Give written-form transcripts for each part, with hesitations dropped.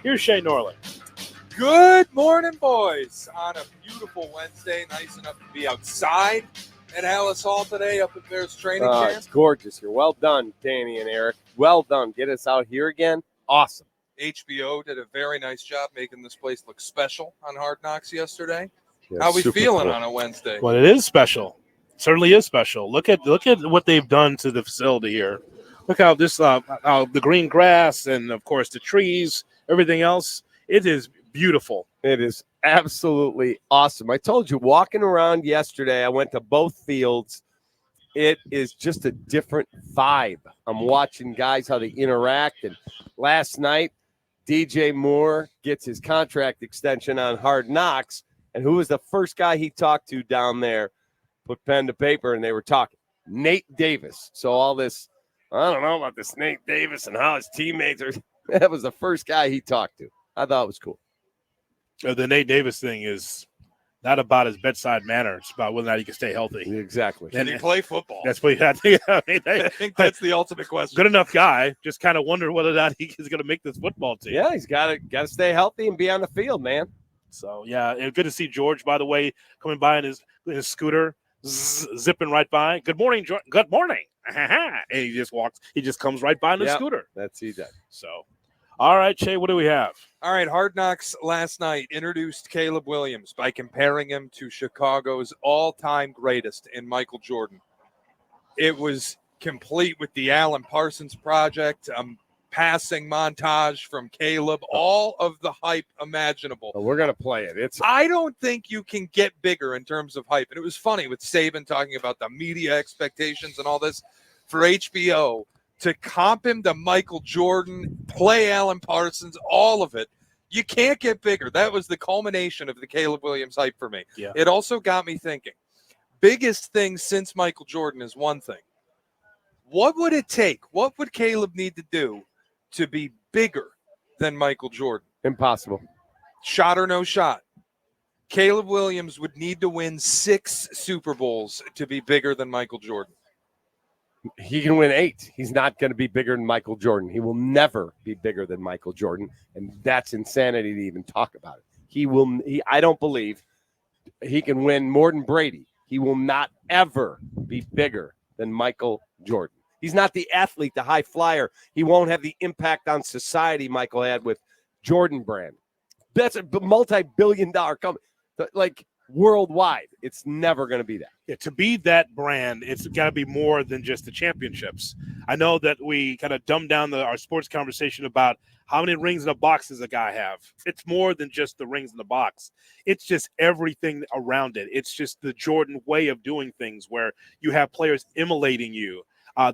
Here's Shea Norland. Good morning, boys. On a beautiful Wednesday, nice enough to be outside at Alice Hall today up at Bears training camp. It's gorgeous here. Well done, Danny and Eric. Well done. Get us out here again. Awesome. HBO did a very nice job making this place look special on Hard Knocks yesterday. Yeah, How we super feeling cool. on a Wednesday? Well, it is special. Certainly is special. Look at what they've done to the facility here. Look how this how the green grass and of course the trees, everything else. It is beautiful. It is absolutely awesome. I told you, walking around yesterday, I went to both fields. It is just a different vibe. I'm watching guys, how they interact. And last night, DJ Moore gets his contract extension on Hard Knocks. And who was the first guy he talked to down there? Put pen to paper, and they were talking. Nate Davis. So all this, I don't know about this Nate Davis and how his teammates are. That was the first guy he talked to. I thought it was cool. The Nate Davis thing is not about his bedside manner. It's about whether or not he can stay healthy. Exactly. Can he play football? That's what I think. I think that's the ultimate question. Good enough guy. Just kind of wonder whether or not he is going to make this football team. Yeah, he's got to stay healthy and be on the field, man. So, yeah, and good to see George, by the way, coming by in his scooter, zipping right by. Good morning, George. Good morning. And he just walks. He just comes right by in the scooter. That's he does. So, all right, Shea, what do we have? All right, Hard Knocks last night introduced Caleb Williams by comparing him to Chicago's all-time greatest in Michael Jordan. It was complete with the Alan Parsons project, passing montage from Caleb, all of the hype imaginable. Well, we're going to play it. I don't think you can get bigger in terms of hype. And it was funny with Saban talking about the media expectations and all this for HBO. To comp him to Michael Jordan, play Alan Parsons, all of it, you can't get bigger. That was the culmination of the Caleb Williams hype for me. Yeah. It also got me thinking, biggest thing since Michael Jordan is one thing. What would it take? What would Caleb need to do to be bigger than Michael Jordan? Impossible. Shot or no shot. Caleb Williams would need to win 6 Super Bowls to be bigger than Michael Jordan. He can win 8. He's not going to be bigger than Michael Jordan. He will never be bigger than Michael Jordan, and that's insanity to even talk about it. I don't believe he can win more than Brady. He will not ever be bigger than Michael Jordan. He's not the athlete, the high flyer. He won't have the impact on society Michael had with Jordan Brand. That's a multi-billion-dollar company. Like, worldwide, it's never going to be that. Yeah, to be that brand, it's got to be more than just the championships. I know that we kind of dumbed down our sports conversation about how many rings in a box does a guy have. It's more than just the rings in the box. It's just everything around it. It's just the Jordan way of doing things where you have players emulating you.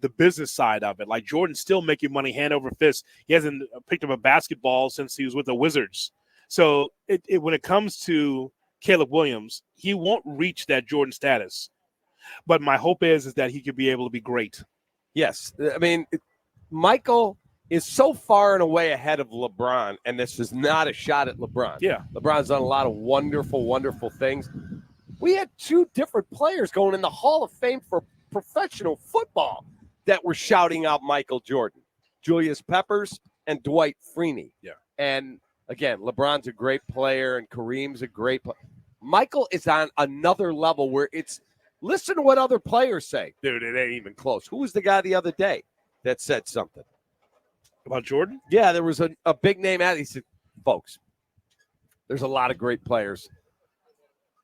The business side of it, like Jordan's still making money hand over fist. He hasn't picked up a basketball since he was with the Wizards. So when it comes to Caleb Williams, he won't reach that Jordan status. But my hope is that he could be able to be great. Yes. I mean, Michael is so far and away ahead of LeBron, and this is not a shot at LeBron. Yeah. LeBron's done a lot of wonderful, wonderful things. We had 2 different players going in the Hall of Fame for professional football that were shouting out Michael Jordan. Julius Peppers and Dwight Freeney. Yeah. And again, LeBron's a great player and Kareem's a great player. Michael is on another level where listen to what other players say. Dude, it ain't even close. Who was the guy the other day that said something? About Jordan? Yeah, there was a big name out. He said, folks, there's a lot of great players.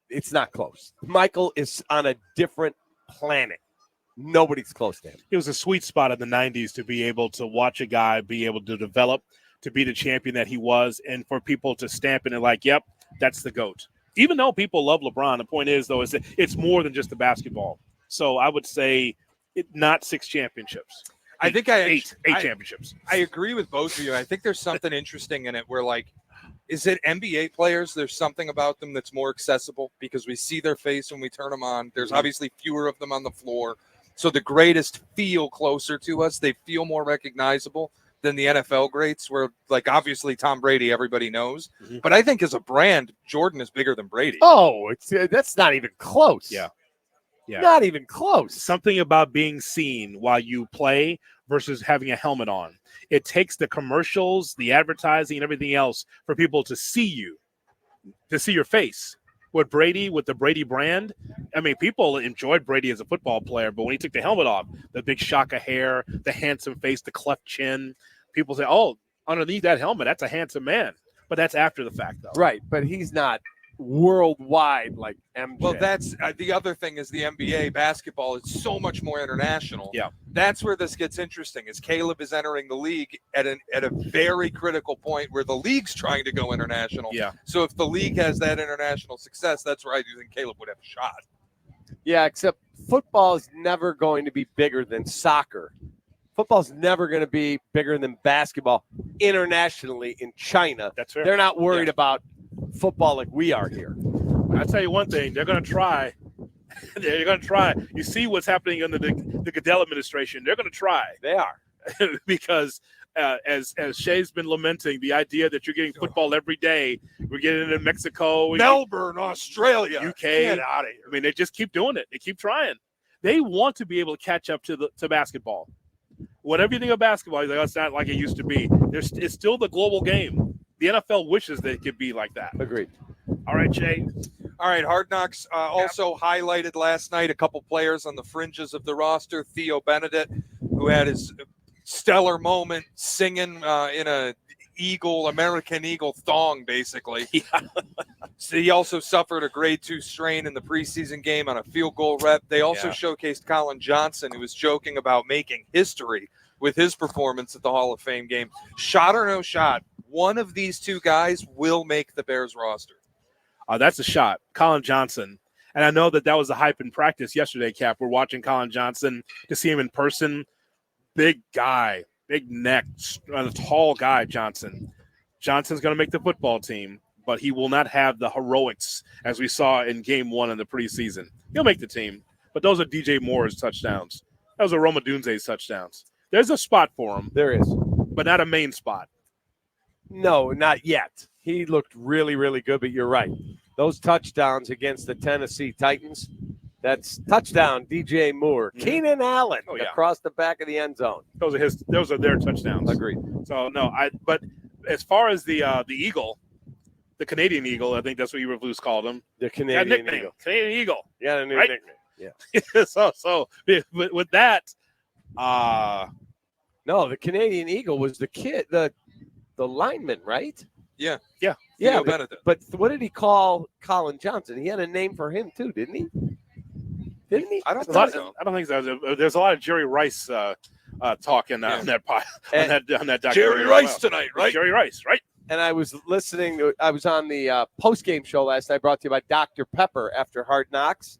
It's not close. Michael is on a different planet. Nobody's close to him. It was a sweet spot in the 90s to be able to watch a guy be able to develop, to be the champion that he was, and for people to stamp it and like, yep, that's the GOAT. Even though people love LeBron, the point is, though, is that it's more than just the basketball. So I would say not 6 championships. I think eight championships. I agree with both of you. I think there's something interesting in it where, like, is it NBA players? There's something about them that's more accessible because we see their face when we turn them on. There's obviously fewer of them on the floor. So the greatest feel closer to us. They feel more recognizable than the NFL greats where, like, obviously Tom Brady, everybody knows. Mm-hmm. But I think as a brand, Jordan is bigger than Brady. Oh, that's not even close. Yeah. Not even close. Something about being seen while you play versus having a helmet on. It takes the commercials, the advertising, and everything else for people to see you, to see your face. With Brady, with the Brady brand, I mean, people enjoyed Brady as a football player, but when he took the helmet off, the big shock of hair, the handsome face, the cleft chin, people say, oh, underneath that helmet, that's a handsome man. But that's after the fact, though. Right, but he's not worldwide like MJ. Well, that's the other thing is the NBA basketball is so much more international. Yeah. That's where this gets interesting. Is Caleb is entering the league at a very critical point where the league's trying to go international. Yeah. So if the league has that international success, that's where I do think Caleb would have a shot. Yeah, except football is never going to be bigger than soccer. Football's never going to be bigger than basketball internationally in China. That's fair. They're not worried about football like we are here. I'll tell you one thing, they're going to try. They're going to try. You see what's happening under the Goodell administration. They're going to try. They are. Because as Shea's been lamenting, the idea that you're getting football every day, we're getting it in Mexico, Melbourne, Australia, UK. Get out of here. I mean, they just keep doing it. They keep trying. They want to be able to catch up to basketball. Whatever you think of basketball, you're like, oh, it's not like it used to be. It's still the global game. The NFL wishes they could be like that. Agreed. All right, Shea. All right, Hard Knocks also highlighted last night a couple players on the fringes of the roster. Theo Benedict, who had his stellar moment singing in a American Eagle thong, basically. Yeah. So he also suffered a grade 2 strain in the preseason game on a field goal rep. They also showcased Colin Johnson, who was joking about making history with his performance at the Hall of Fame game. Shot or no shot, one of these two guys will make the Bears roster. That's a shot. Colin Johnson. And I know that was the hype in practice yesterday, Cap. We're watching Colin Johnson to see him in person. Big guy, big neck, a tall guy, Johnson. Johnson's going to make the football team, but he will not have the heroics as we saw in game 1 in the preseason. He'll make the team, but those are DJ Moore's touchdowns. Those are Roma Dunze's touchdowns. There's a spot for him. There is. But not a main spot. No, not yet. He looked really, really good, but you're right. Those touchdowns against the Tennessee Titans, that's touchdown, DJ Moore. Mm-hmm. Keenan Allen across the back of the end zone. Those are their touchdowns. Agreed. So, no, but as far as the Eagle, the Canadian Eagle, I think that's what Eberflus called him. The Canadian Eagle. Eagle. Canadian Eagle. Yeah, the new right? nickname. Yeah. so with that, no, the Canadian Eagle was the kid, the lineman, right? Yeah. Yeah, Benedict. but what did he call Colin Johnson? He had a name for him too, didn't he? Didn't he? I don't think so. I don't think so. There's a lot of Jerry Rice talking on that documentary. Jerry Rice tonight, right? Jerry Rice, right? And I was listening. I was on the post-game show last night brought to you by Dr. Pepper after Hard Knocks.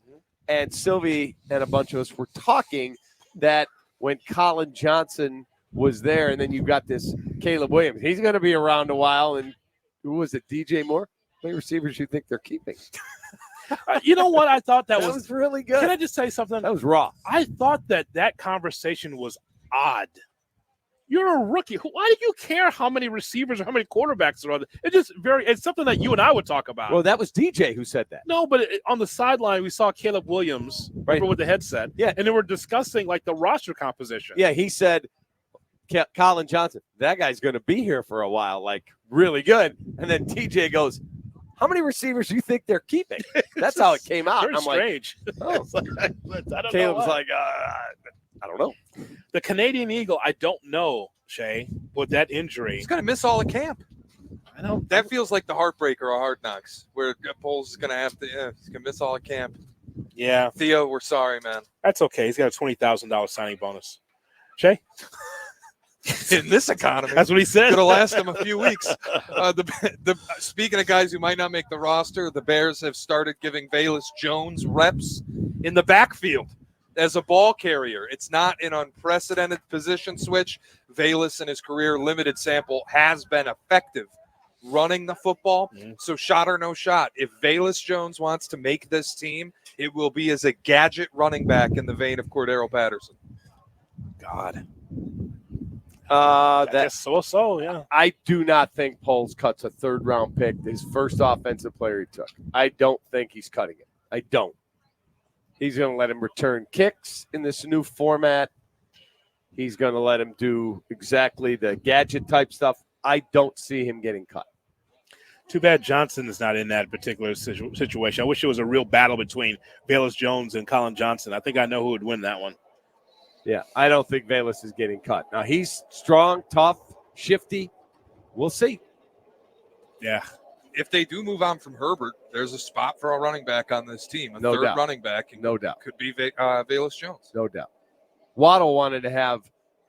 And Sylvie and a bunch of us were talking that when Colin Johnson was there, and then you've got this Caleb Williams. He's going to be around a while. And who was it, DJ Moore? How many receivers you think they're keeping? You know what? I thought that was really good. Can I just say something? That was raw. I thought that conversation was odd. You're a rookie. Why do you care how many receivers or how many quarterbacks are on? It's something that you and I would talk about. Well, that was DJ who said that. No, but on the sideline, we saw Caleb Williams with the headset. Yeah. And they were discussing like the roster composition. Yeah, he said, Colin Johnson, that guy's going to be here for a while, like really good. And then TJ goes, how many receivers do you think they're keeping? That's how it came out. Very I'm strange. Like, oh. I don't Caleb was know like, I don't know. The Canadian Eagle, I don't know, Shea, with that injury. He's going to miss all of camp. I know. That feels like the heartbreaker of Hard Knocks, where Poles is going to have to, he's going to miss all of camp. Yeah. Theo, we're sorry, man. That's okay. He's got a $20,000 signing bonus. Shea? In this economy. That's what he said. Going to last him a few weeks. Speaking of guys who might not make the roster, the Bears have started giving Veis Jones reps in the backfield as a ball carrier. It's not an unprecedented position switch. Veis in his career limited sample has been effective running the football. So shot or no shot. If Veis Jones wants to make this team, it will be as a gadget running back in the vein of Cordero Patterson. God. That's yeah. I do not think Poles cuts a third-round pick, his first offensive player he took. I don't think he's cutting it. I don't. He's going to let him return kicks in this new format. he's going to let him do exactly the gadget type stuff. I don't see him getting cut. Too bad Johnson is not in that particular situation. I wish it was a real battle between Veis Jones and Colin Johnson. I think I know who would win that one. Yeah, I don't think Veis is getting cut. Now, he's strong, tough, shifty. We'll see. Yeah. If they do move on from Herbert, there's a spot for a running back on this team, a No third doubt. running back. And No doubt. Could be Veis Jones. No doubt. Waddle wanted to have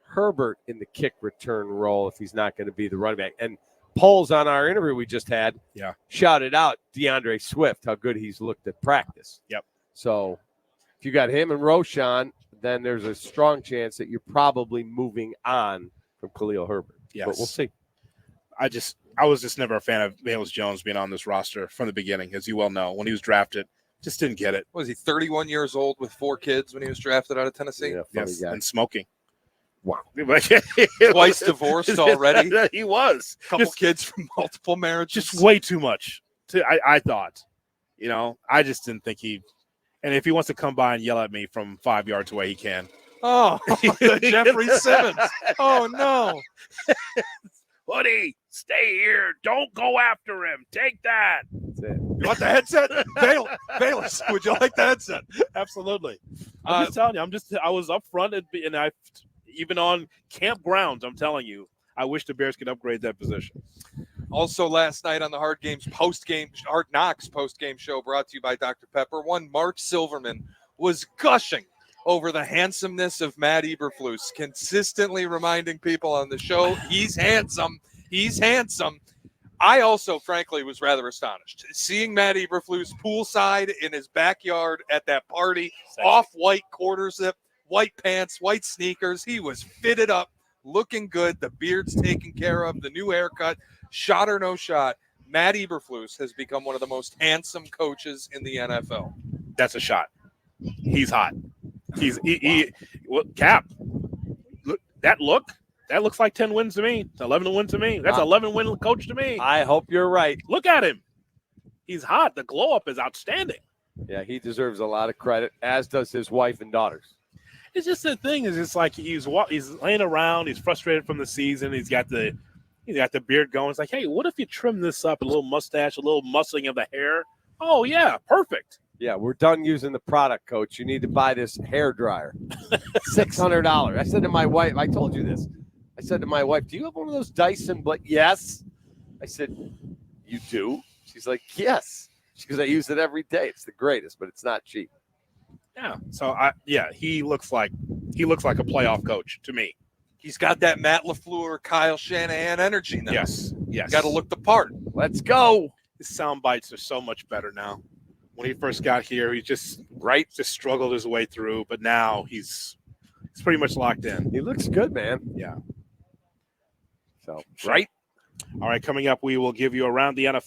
Herbert in the kick return role if he's not going to be the running back. And Poles on our interview we just had shouted out DeAndre Swift, how good he's looked at practice. Yep. So if you got him and Roschon, then there's a strong chance that you're probably moving on from Khalil Herbert. Yes. But we'll see. I was just never a fan of Veis Jones being on this roster from the beginning, as you well know. When he was drafted, just didn't get it. Was he 31 years old with 4 kids when he was drafted out of Tennessee? Yeah, Yes, guy. and smoking. Wow. Twice divorced already. He was. Couple kids from multiple marriages. Just way too much. I thought. I just didn't think he – and if he wants to come by and yell at me from 5 yards away, he can. Oh, the Jeffrey Simmons. Oh, no. Woody, stay here. Don't go after him. Take that. That's it. You want the headset? Veis, would you like the headset? Absolutely. I'm just telling you. I was up front and I even on campgrounds, I'm telling you, I wish the Bears could upgrade that position. Also last night on the Hard Knocks post-game show brought to you by Dr. Pepper, one Mark Silverman was gushing over the handsomeness of Matt Eberflus, consistently reminding people on the show, he's handsome. He's handsome. I also, frankly, was rather astonished. Seeing Matt Eberflus poolside in his backyard at that party, off-white quarter zip, white pants, white sneakers. He was fitted up, looking good. The beard's taken care of, the new haircut, shot or no shot. Matt Eberflus has become one of the most handsome coaches in the NFL. That's a shot. He's hot. Cap. Look, that looks like 10 wins to me. 11 wins to me. That's 11 win coach to me. I hope you're right. Look at him. He's hot. The glow up is outstanding. Yeah, he deserves a lot of credit, as does his wife and daughters. It's just the thing is, it's like he's laying around. He's frustrated from the season. He's got the beard going. It's like, hey, what if you trim this up, a little mustache, a little muscling of the hair? Oh yeah, perfect. Yeah, we're done using the product, Coach. You need to buy this hair dryer. $600. I said to my wife, I told you this. I said to my wife, do you have one of those Dyson? But yes. I said, you do? She's like, yes. She goes, I use it every day. It's the greatest, but it's not cheap. Yeah. So he looks like a playoff coach to me. He's got that Matt LaFleur, Kyle Shanahan energy now. Yes. Got to look the part. Let's go. His sound bites are so much better now. When he first got here, he just struggled his way through, but now he's pretty much locked in. He looks good, man. Yeah. So, All right, coming up, we will give you around the NFL.